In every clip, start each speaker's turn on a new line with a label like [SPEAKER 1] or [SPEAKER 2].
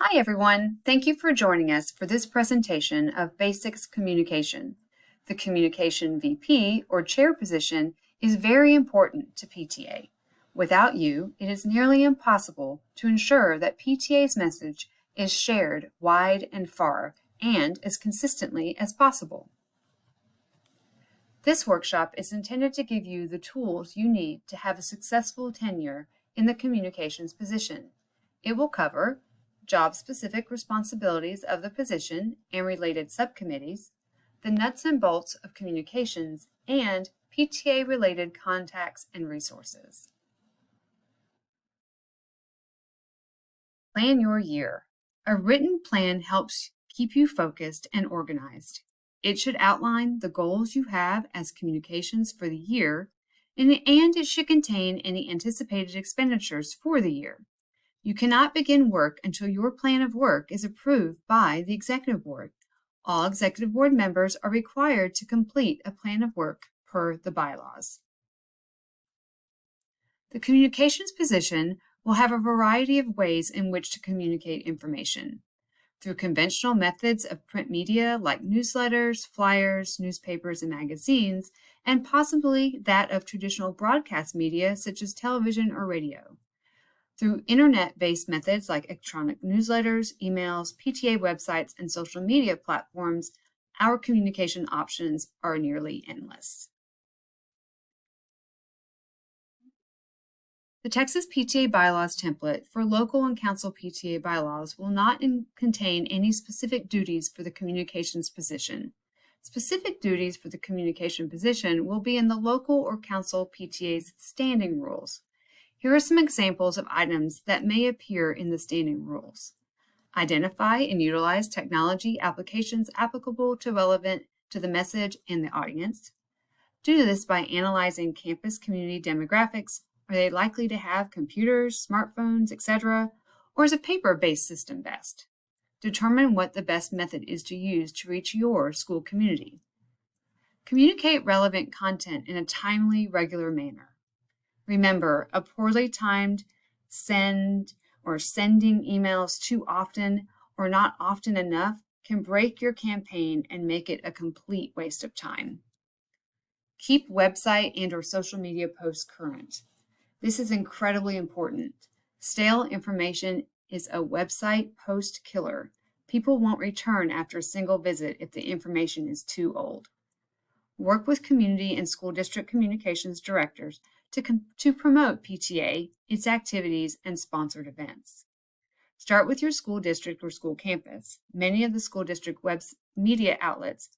[SPEAKER 1] Hi everyone, thank you for joining us for this presentation of Basics Communication. The Communication VP or Chair position is very important to PTA. Without you, it is nearly impossible to ensure that PTA's message is shared wide and far and as consistently as possible. This workshop is intended to give you the tools you need to have a successful tenure in the communications position. It will cover job-specific responsibilities of the position and related subcommittees, the nuts and bolts of communications, and PTA-related contacts and resources. Plan your year. A written plan helps keep you focused and organized. It should outline the goals you have as communications for the year, and it should contain any anticipated expenditures for the year. You cannot begin work until your plan of work is approved by the Executive Board. All Executive Board members are required to complete a plan of work per the bylaws. The communications position will have a variety of ways in which to communicate information. Through conventional methods of print media like newsletters, flyers, newspapers, and magazines, and possibly that of traditional broadcast media such as television or radio. Through internet-based methods like electronic newsletters, emails, PTA websites, and social media platforms, our communication options are nearly endless. The Texas PTA bylaws template for local and council PTA bylaws will not contain any specific duties for the communications position. Specific duties for the communication position will be in the local or council PTA's standing rules. Here are some examples of items that may appear in the standing rules. Identify and utilize technology applications applicable to relevant to the message and the audience. Do this by analyzing campus community demographics. Are they likely to have computers, smartphones, etc., or is a paper-based system best? Determine what the best method is to use to reach your school community. Communicate relevant content in a timely, regular manner. Remember, a poorly timed sending emails too often or not often enough can break your campaign and make it a complete waste of time. Keep website and/or social media posts current. This is incredibly important. Stale information is a website post killer. People won't return after a single visit if the information is too old. Work with community and school district communications directors to promote PTA, its activities, and sponsored events. Start with your school district or school campus. Many of the school district media outlets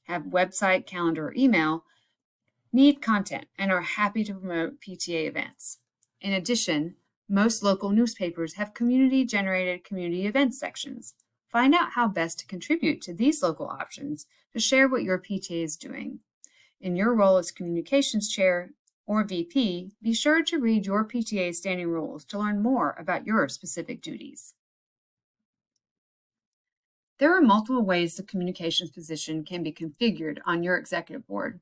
[SPEAKER 1] have website, calendar, or email, need content, and are happy to promote PTA events. In addition, most local newspapers have community-generated community events sections. Find out how best to contribute to these local options to share what your PTA is doing. In your role as communications chair or VP, be sure to read your PTA standing rules to learn more about your specific duties. There are multiple ways the communications position can be configured on your executive board.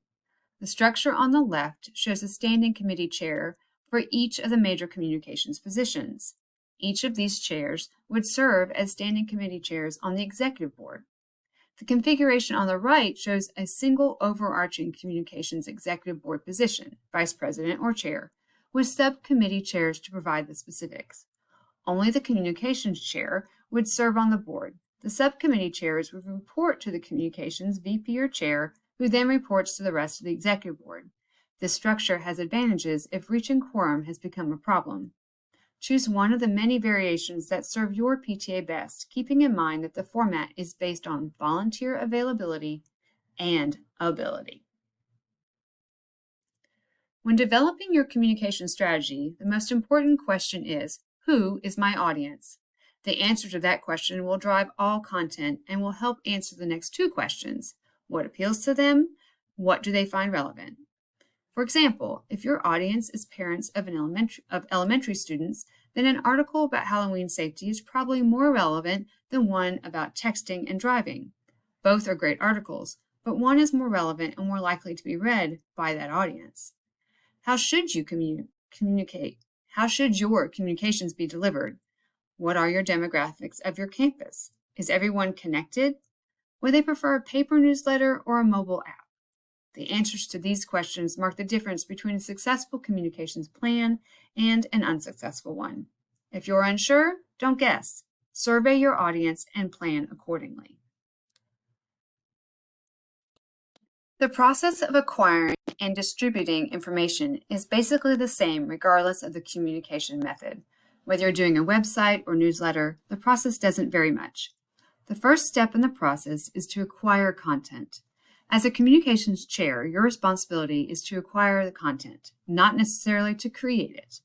[SPEAKER 1] The structure on the left shows a standing committee chair for each of the major communications positions. Each of these chairs would serve as standing committee chairs on the executive board. The configuration on the right shows a single overarching communications executive board position, vice president or chair, with subcommittee chairs to provide the specifics. Only the communications chair would serve on the board. The subcommittee chairs would report to the communications VP or chair, who then reports to the rest of the executive board. This structure has advantages if reaching quorum has become a problem. Choose one of the many variations that serve your PTA best, keeping in mind that the format is based on volunteer availability and ability. When developing your communication strategy, the most important question is, who is my audience? The answer to that question will drive all content and will help answer the next two questions. What appeals to them? What do they find relevant? For example, if your audience is parents of elementary students, then an article about Halloween safety is probably more relevant than one about texting and driving. Both are great articles, but one is more relevant and more likely to be read by that audience. How should you communicate? How should your communications be delivered? What are your demographics of your campus? Is everyone connected? Would they prefer a paper newsletter or a mobile app? The answers to these questions mark the difference between a successful communications plan and an unsuccessful one. If you're unsure, don't guess. Survey your audience and plan accordingly. The process of acquiring and distributing information is basically the same regardless of the communication method. Whether you're doing a website or newsletter, the process doesn't vary much. The first step in the process is to acquire content. As a communications chair, your responsibility is to acquire the content, not necessarily to create it.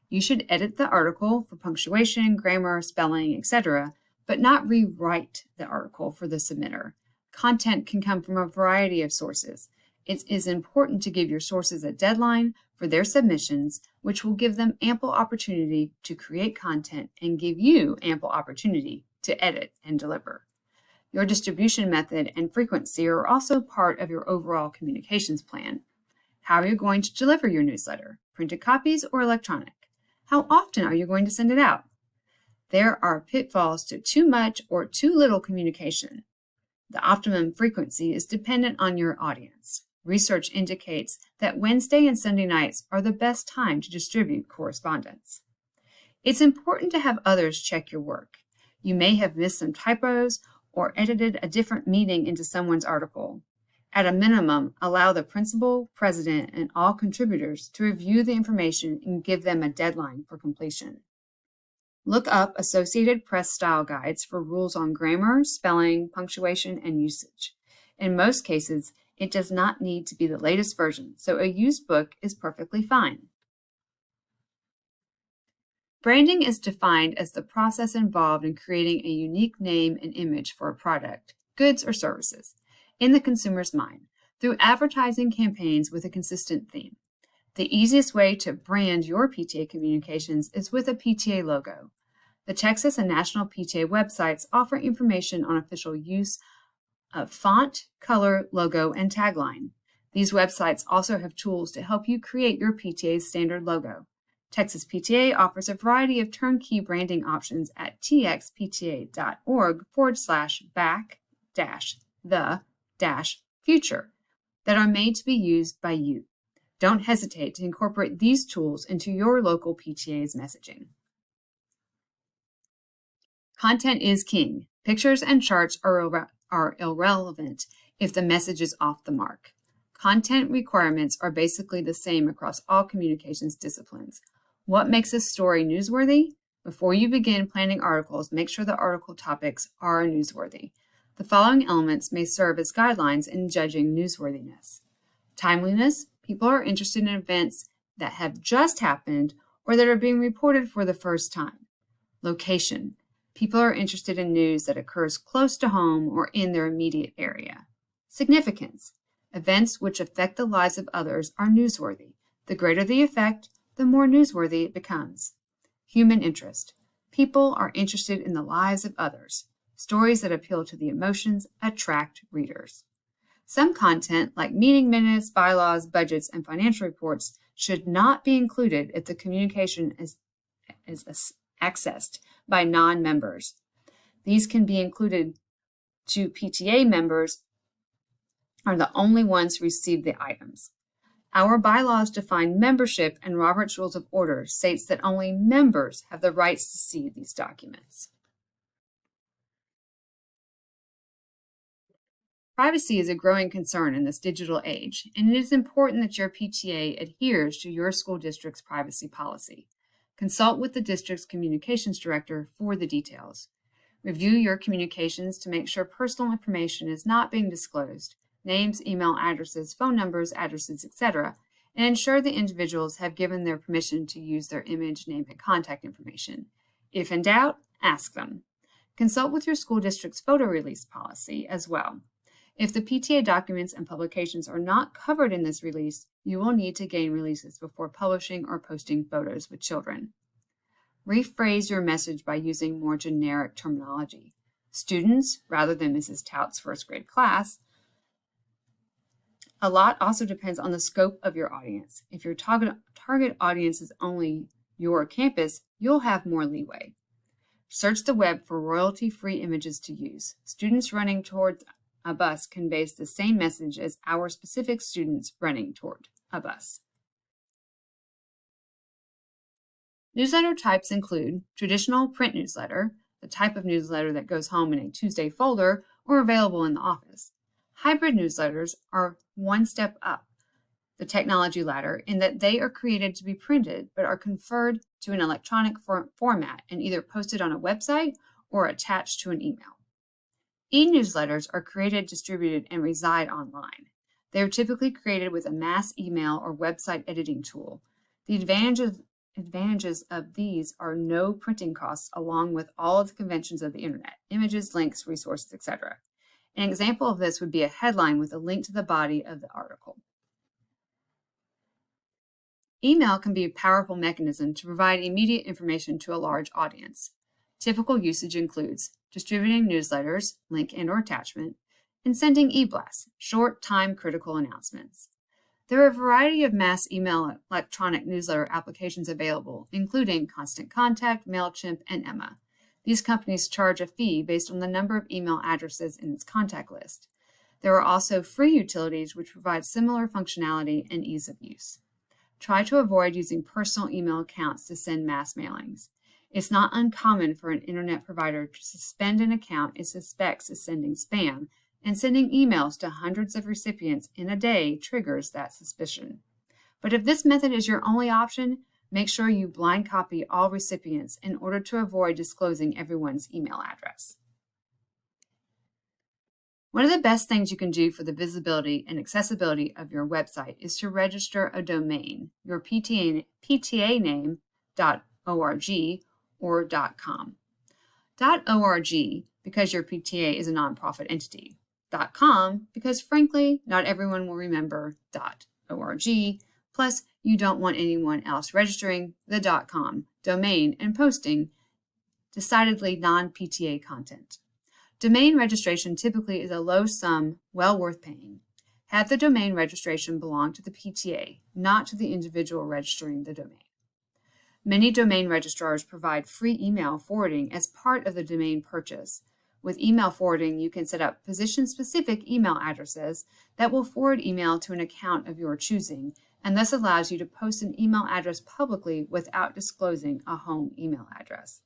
[SPEAKER 1] You should edit the article for punctuation, grammar, spelling, etc., but not rewrite the article for the submitter. Content can come from a variety of sources. It is important to give your sources a deadline for their submissions, which will give them ample opportunity to create content and give you ample opportunity to edit and deliver. Your distribution method and frequency are also part of your overall communications plan. How are you going to deliver your newsletter? Printed copies or electronic? How often are you going to send it out? There are pitfalls to too much or too little communication. The optimum frequency is dependent on your audience. Research indicates that Wednesday and Sunday nights are the best time to distribute correspondence. It's important to have others check your work. You may have missed some typos or edited a different meaning into someone's article. At a minimum, allow the principal, president, and all contributors to review the information and give them a deadline for completion. Look up Associated Press style guides for rules on grammar, spelling, punctuation, and usage. In most cases, it does not need to be the latest version, so a used book is perfectly fine. Branding is defined as the process involved in creating a unique name and image for a product, goods, or services in the consumer's mind through advertising campaigns with a consistent theme. The easiest way to brand your PTA communications is with a PTA logo. The Texas and National PTA websites offer information on official use of font, color, logo, and tagline. These websites also have tools to help you create your PTA's standard logo. Texas PTA offers a variety of turnkey branding options at txpta.org/back-the-future that are made to be used by you. Don't hesitate to incorporate these tools into your local PTA's messaging. Content is king. Pictures and charts are irrelevant if the message is off the mark. Content requirements are basically the same across all communications disciplines. What makes a story newsworthy? Before you begin planning articles, make sure the article topics are newsworthy. The following elements may serve as guidelines in judging newsworthiness. Timeliness. People are interested in events that have just happened or that are being reported for the first time. Location. People are interested in news that occurs close to home or in their immediate area. Significance. Events which affect the lives of others are newsworthy. The greater the effect, the more newsworthy it becomes. Human interest. People are interested in the lives of others. Stories that appeal to the emotions attract readers. Some content, like meeting minutes, bylaws, budgets, and financial reports, should not be included if the communication is accessed by non-members. These can be included to PTA members are the only ones who receive the items. Our bylaws define membership, and Robert's Rules of Order states that only members have the rights to see these documents. Privacy is a growing concern in this digital age, and it is important that your PTA adheres to your school district's privacy policy. Consult with the district's communications director for the details. Review your communications to make sure personal information is not being disclosed, names, email addresses, phone numbers, addresses, etc., and ensure the individuals have given their permission to use their image, name, and contact information. If in doubt, ask them. Consult with your school district's photo release policy as well. If the PTA documents and publications are not covered in this release, you will need to gain releases before publishing or posting photos with children. Rephrase your message by using more generic terminology. Students, rather than Mrs. Tout's first grade class. A lot also depends on the scope of your audience. If your target audience is only your campus, you'll have more leeway. Search the web for royalty-free images to use. Students running towards a bus conveys the same message as our specific students running toward a bus. Newsletter types include traditional print newsletter, the type of newsletter that goes home in a Tuesday folder or available in the office. Hybrid newsletters are one step up the technology ladder in that they are created to be printed but are conferred to an electronic format and either posted on a website or attached to an email. E-newsletters are created, distributed, and reside online. They are typically created with a mass email or website editing tool. The advantages of these are no printing costs along with all of the conventions of the internet, images, links, resources, etc. An example of this would be a headline with a link to the body of the article. Email can be a powerful mechanism to provide immediate information to a large audience. Typical usage includes distributing newsletters, link and/or attachment, and sending e-blasts, short time-critical announcements. There are a variety of mass email electronic newsletter applications available, including Constant Contact, MailChimp, and Emma. These companies charge a fee based on the number of email addresses in its contact list. There are also free utilities which provide similar functionality and ease of use. Try to avoid using personal email accounts to send mass mailings. It's not uncommon for an internet provider to suspend an account it suspects is sending spam, and sending emails to hundreds of recipients in a day triggers that suspicion. But if this method is your only option, make sure you blind copy all recipients in order to avoid disclosing everyone's email address. One of the best things you can do for the visibility and accessibility of your website is to register a domain, your PTA name, .org or .com. .org because your PTA is a nonprofit entity. .com because frankly, not everyone will remember .org, plus you don't want anyone else registering the .com domain and posting decidedly non-PTA content. Domain registration typically is a low sum well worth paying. Have the domain registration belong to the PTA, not to the individual registering the domain. Many domain registrars provide free email forwarding as part of the domain purchase. With email forwarding, you can set up position-specific email addresses that will forward email to an account of your choosing, and thus allows you to post an email address publicly without disclosing a home email address.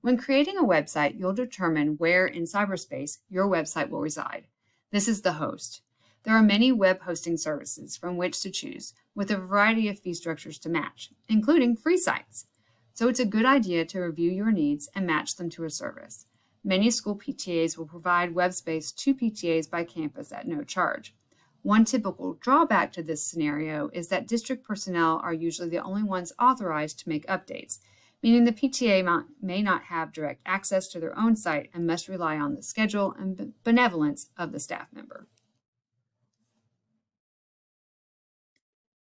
[SPEAKER 1] When creating a website, you'll determine where in cyberspace your website will reside. This is the host. There are many web hosting services from which to choose, with a variety of fee structures to match, including free sites. So it's a good idea to review your needs and match them to a service. Many school PTAs will provide web space to PTAs by campus at no charge. One typical drawback to this scenario is that district personnel are usually the only ones authorized to make updates, meaning the PTA may not have direct access to their own site and must rely on the schedule and benevolence of the staff member.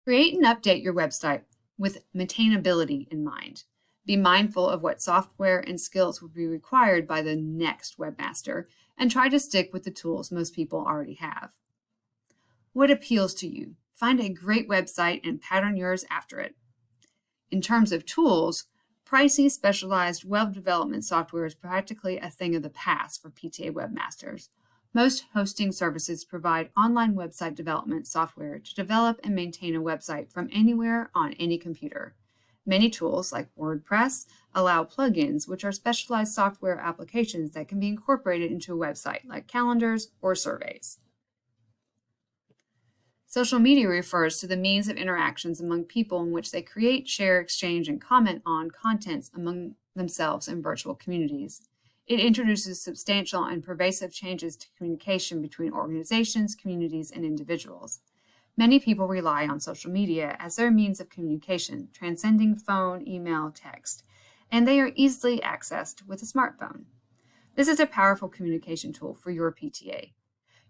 [SPEAKER 1] Create and update your website with maintainability in mind. Be mindful of what software and skills will be required by the next webmaster and try to stick with the tools most people already have. What appeals to you? Find a great website and pattern yours after it. In terms of tools, pricey, specialized web development software is practically a thing of the past for PTA webmasters. Most hosting services provide online website development software to develop and maintain a website from anywhere on any computer. Many tools, like WordPress, allow plugins, which are specialized software applications that can be incorporated into a website, like calendars or surveys. Social media refers to the means of interactions among people in which they create, share, exchange, and comment on contents among themselves in virtual communities. It introduces substantial and pervasive changes to communication between organizations, communities, and individuals. Many people rely on social media as their means of communication, transcending phone, email, text, and they are easily accessed with a smartphone. This is a powerful communication tool for your PTA.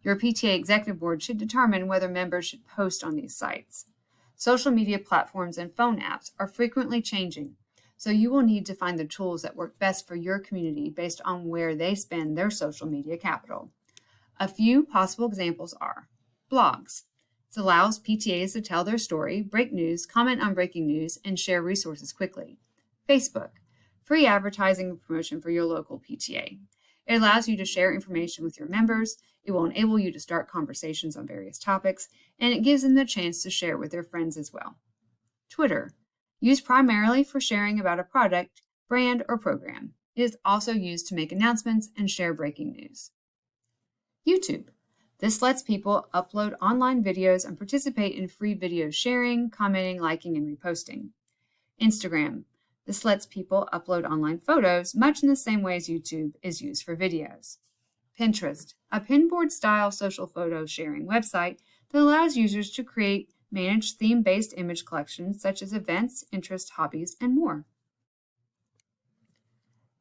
[SPEAKER 1] Your PTA executive board should determine whether members should post on these sites. Social media platforms and phone apps are frequently changing, so you will need to find the tools that work best for your community based on where they spend their social media capital. A few possible examples are blogs. It allows PTAs to tell their story, break news, comment on breaking news, and share resources quickly. Facebook. free advertising and promotion for your local PTA. It allows you to share information with your members, it will enable you to start conversations on various topics, and it gives them the chance to share with their friends as well. Twitter, used primarily for sharing about a product, brand, or program. It is also used to make announcements and share breaking news. YouTube. This lets people upload online videos and participate in free video sharing, commenting, liking, and reposting. Instagram. This lets people upload online photos, much in the same way as YouTube is used for videos. Pinterest, a pinboard-style social photo sharing website that allows users to create, manage theme-based image collections such as events, interests, hobbies, and more.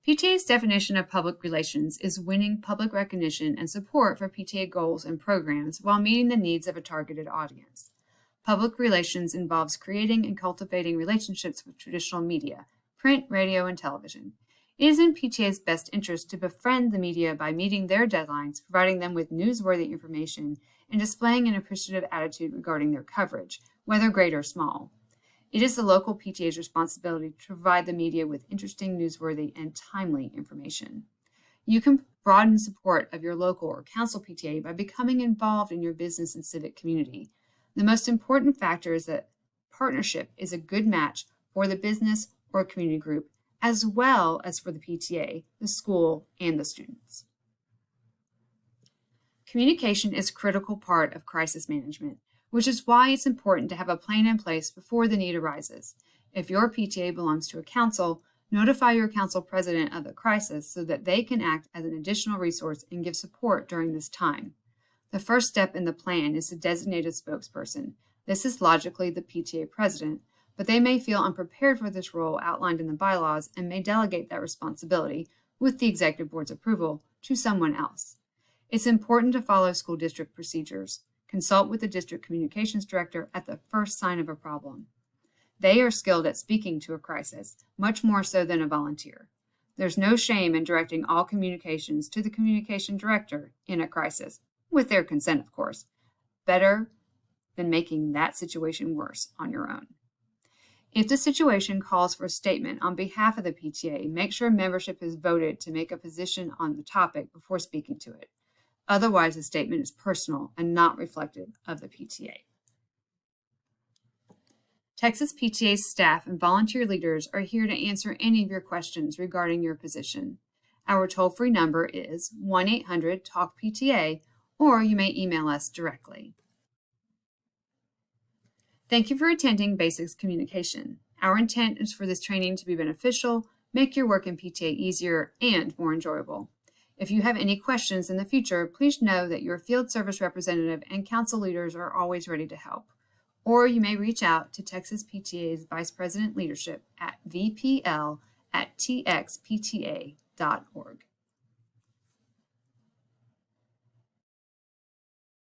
[SPEAKER 1] PTA's definition of public relations is winning public recognition and support for PTA goals and programs while meeting the needs of a targeted audience. Public relations involves creating and cultivating relationships with traditional media, print, radio, and television. It is in PTA's best interest to befriend the media by meeting their deadlines, providing them with newsworthy information, and displaying an appreciative attitude regarding their coverage, whether great or small. It is the local PTA's responsibility to provide the media with interesting, newsworthy, and timely information. You can broaden support of your local or council PTA by becoming involved in your business and civic community. The most important factor is that partnership is a good match for the business or community group, as well as for the PTA, the school, and the students. Communication is a critical part of crisis management, which is why it's important to have a plan in place before the need arises. If your PTA belongs to a council, notify your council president of the crisis so that they can act as an additional resource and give support during this time. The first step in the plan is to designate a spokesperson. This is logically the PTA president, but they may feel unprepared for this role outlined in the bylaws and may delegate that responsibility, with the executive board's approval, to someone else. It's important to follow school district procedures. Consult with the district communications director at the first sign of a problem. They are skilled at speaking to a crisis, much more so than a volunteer. There's no shame in directing all communications to the communication director in a crisis, with their consent, of course, better than making that situation worse on your own. If the situation calls for a statement on behalf of the PTA, make sure membership is voted to make a position on the topic before speaking to it. Otherwise, the statement is personal and not reflective of the PTA. Texas PTA staff and volunteer leaders are here to answer any of your questions regarding your position. Our toll-free number is 1-800-TALK-PTA, or you may email us directly. Thank you for attending Basics Communication. Our intent is for this training to be beneficial, make your work in PTA easier and more enjoyable. If you have any questions in the future, please know that your field service representative and council leaders are always ready to help. Or you may reach out to Texas PTA's Vice President Leadership at vpl@txpta.org.